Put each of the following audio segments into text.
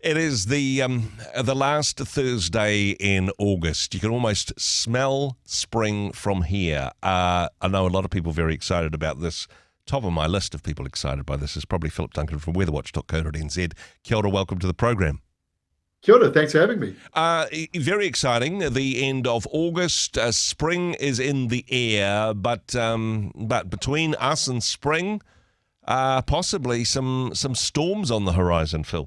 It is the last Thursday in August. You can almost smell spring from here. I know a lot of people very excited about this. Top of my list of people excited by this is probably Philip Duncan from weatherwatch.co.nz. Kia ora, welcome to the program. Kia ora, thanks for having me. Very exciting. The end of August, spring is in the air, but between us and spring, possibly some storms on the horizon, Phil.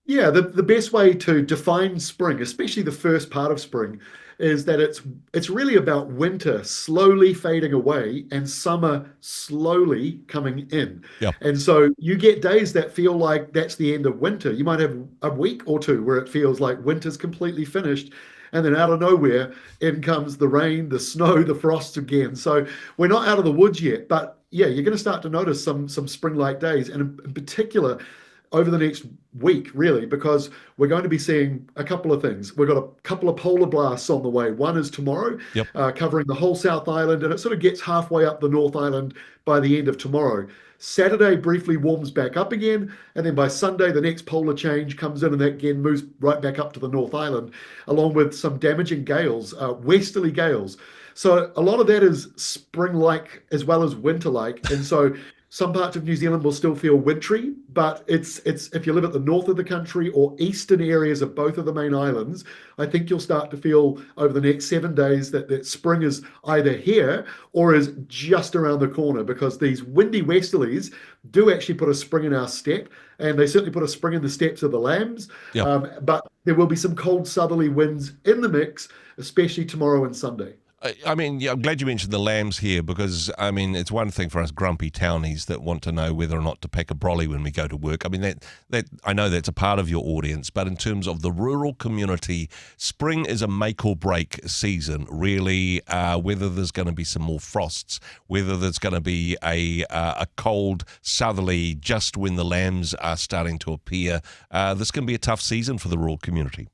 Yeah, the best way to define spring, especially the first part of spring, is that it's really about winter slowly fading away and summer slowly coming in. Yeah. And so you get days that feel like that's the end of winter. You might have a week or two where it feels like winter's completely finished. And then out of nowhere, in comes the rain, the snow, the frost again. So we're not out of the woods yet, but yeah, you're going to start to notice some spring-like days, and in particular over the next week, really, because we're going to be seeing a couple of things. We've got a couple of polar blasts on the way. One is tomorrow, Yep. covering the whole South Island, and it sort of gets halfway up the North Island by the end of tomorrow. Saturday briefly warms back up again, and then by Sunday, the next polar change comes in, and that again moves right back up to the North Island, along with some damaging gales, westerly gales. So a lot of that is spring-like as well as winter-like, and so some parts of New Zealand will still feel wintry, but it's if you live at the north of the country or eastern areas of both of the main islands, I think you'll start to feel over the next 7 days that spring is either here or is just around the corner, because these windy westerlies do actually put a spring in our step, and they certainly put a spring in the steps of the lambs. Yep. But there will be some cold southerly winds in the mix, especially tomorrow and Sunday. I mean, yeah, I'm glad you mentioned the lambs here, because, I mean, it's one thing for us grumpy townies that want to know whether or not to pack a brolly when we go to work. I mean, that I know that's a part of your audience, but in terms of the rural community, spring is a make or break season, really, whether there's going to be some more frosts, whether there's going to be a cold southerly just when the lambs are starting to appear. This can be a tough season for the rural community.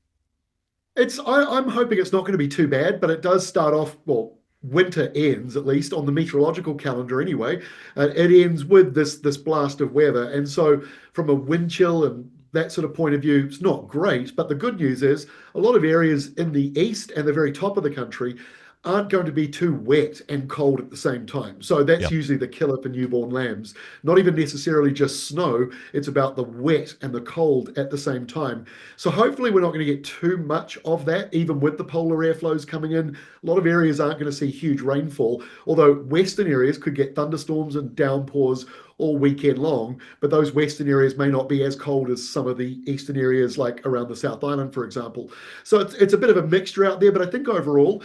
I'm hoping it's not going to be too bad, but it does start off, well, winter ends, at least on the meteorological calendar anyway. It ends with this blast of weather. And so from a wind chill and that sort of point of view, it's not great. But the good news is a lot of areas in the east and the very top of the country aren't going to be too wet and cold at the same time. So that's Yep. usually the killer for newborn lambs. Not even necessarily just snow, it's about the wet and the cold at the same time. So hopefully we're not going to get too much of that, even with the polar airflows coming in. A lot of areas aren't going to see huge rainfall, although western areas could get thunderstorms and downpours all weekend long, but those western areas may not be as cold as some of the eastern areas, like around the South Island, for example. So it's a bit of a mixture out there, but I think overall,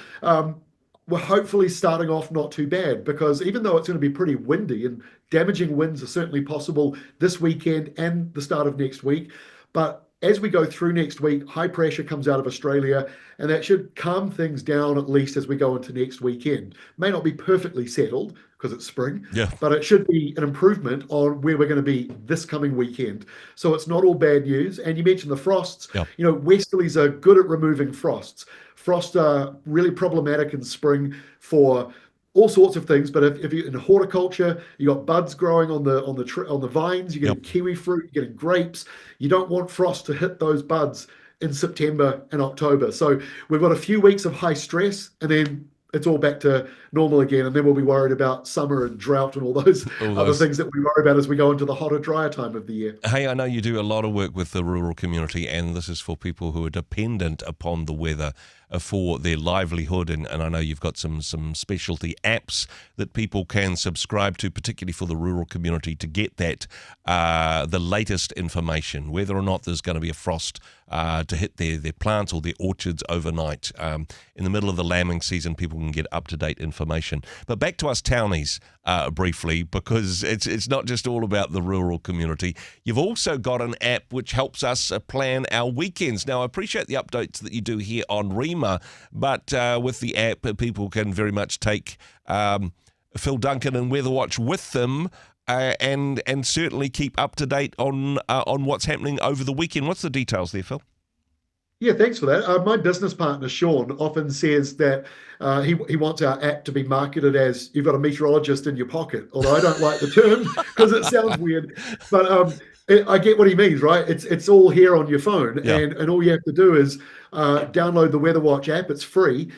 we're hopefully starting off not too bad, because even though it's going to be pretty windy, and damaging winds are certainly possible this weekend and the start of next week, but as we go through next week, high pressure comes out of Australia, and that should calm things down at least as we go into next weekend. May not be perfectly settled because it's spring, Yeah. but it should be an improvement on where we're going to be this coming weekend. So it's not all bad news. And you mentioned the frosts. Yep. You know, westerlies are good at removing frosts. Frosts are really problematic in spring for all sorts of things. But if you're in horticulture, you got buds growing on the vines, you're getting Yep. kiwi fruit, you're getting grapes. You don't want frost to hit those buds in September and October. So we've got a few weeks of high stress, and then it's all back to normal again. And then we'll be worried about summer and drought and all those All other those. things that we worry about as we go into the hotter, drier time of the year. Hey, I know you do a lot of work with the rural community, and this is for people who are dependent upon the weather for their livelihood. And I know you've got some specialty apps that people can subscribe to, particularly for the rural community, to get that the latest information, whether or not there's going to be a frost to hit their plants or their orchards overnight. In the middle of the lambing season, people can get up-to-date information. But back to us townies briefly, because it's not just all about the rural community. You've also got an app which helps us plan our weekends. Now, I appreciate the updates that you do here on Rhema, but with the app, people can very much take Phil Duncan and Weather Watch with them, and certainly keep up to date on what's happening over the weekend. What's the details there, Phil? Yeah, thanks for that. My business partner, Sean, often says that he wants our app to be marketed as you've got a meteorologist in your pocket, although I don't like the term because it sounds weird. But I get what he means, right? It's all here on your phone, Yeah, and all you have to do is download the Weather Watch app. It's free.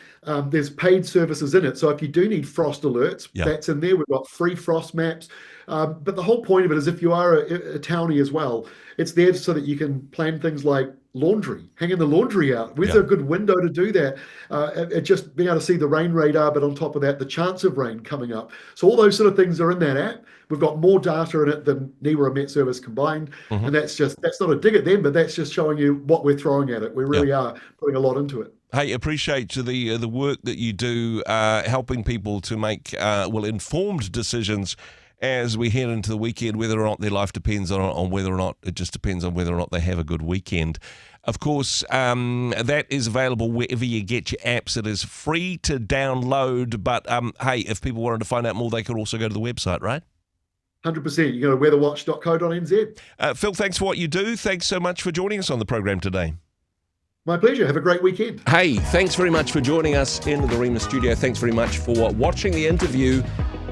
There's paid services in it, so if you do need frost alerts, yeah, that's in there. We've got free frost maps. But the whole point of it is, if you are a townie as well, it's there so that you can plan things like laundry, hanging the laundry out. Where's yeah, a good window to do that? Just being able to see the rain radar, but on top of that, the chance of rain coming up. So all those sort of things are in that app. We've got more data in it than NEWA and Met Service combined. hmm And that's not a dig at them, but that's just showing you what we're throwing at it. We yeah. really are putting a lot into it. Hey, appreciate the work that you do, helping people to make informed decisions as we head into the weekend, whether or not their life depends on whether or not it just depends on whether or not they have a good weekend. Of course, that is available wherever you get your apps. It is free to download, but hey, if people wanted to find out more, they could also go to the website, right? 100%. You go to weatherwatch.co.nz. Phil, thanks for what you do. Thanks so much for joining us on the program today. My pleasure. Have a great weekend. Hey, thanks very much for joining us in the Rhema studio. Thanks very much for watching the interview.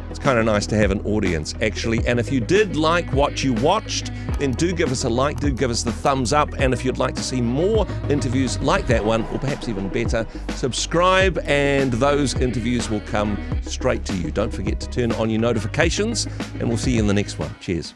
It's kind of nice to have an audience, actually. And if you did like what you watched, then do give us a like, do give us the thumbs up. And if you'd like to see more interviews like that one, or perhaps even better, subscribe and those interviews will come straight to you. Don't forget to turn on your notifications, and we'll see you in the next one. Cheers.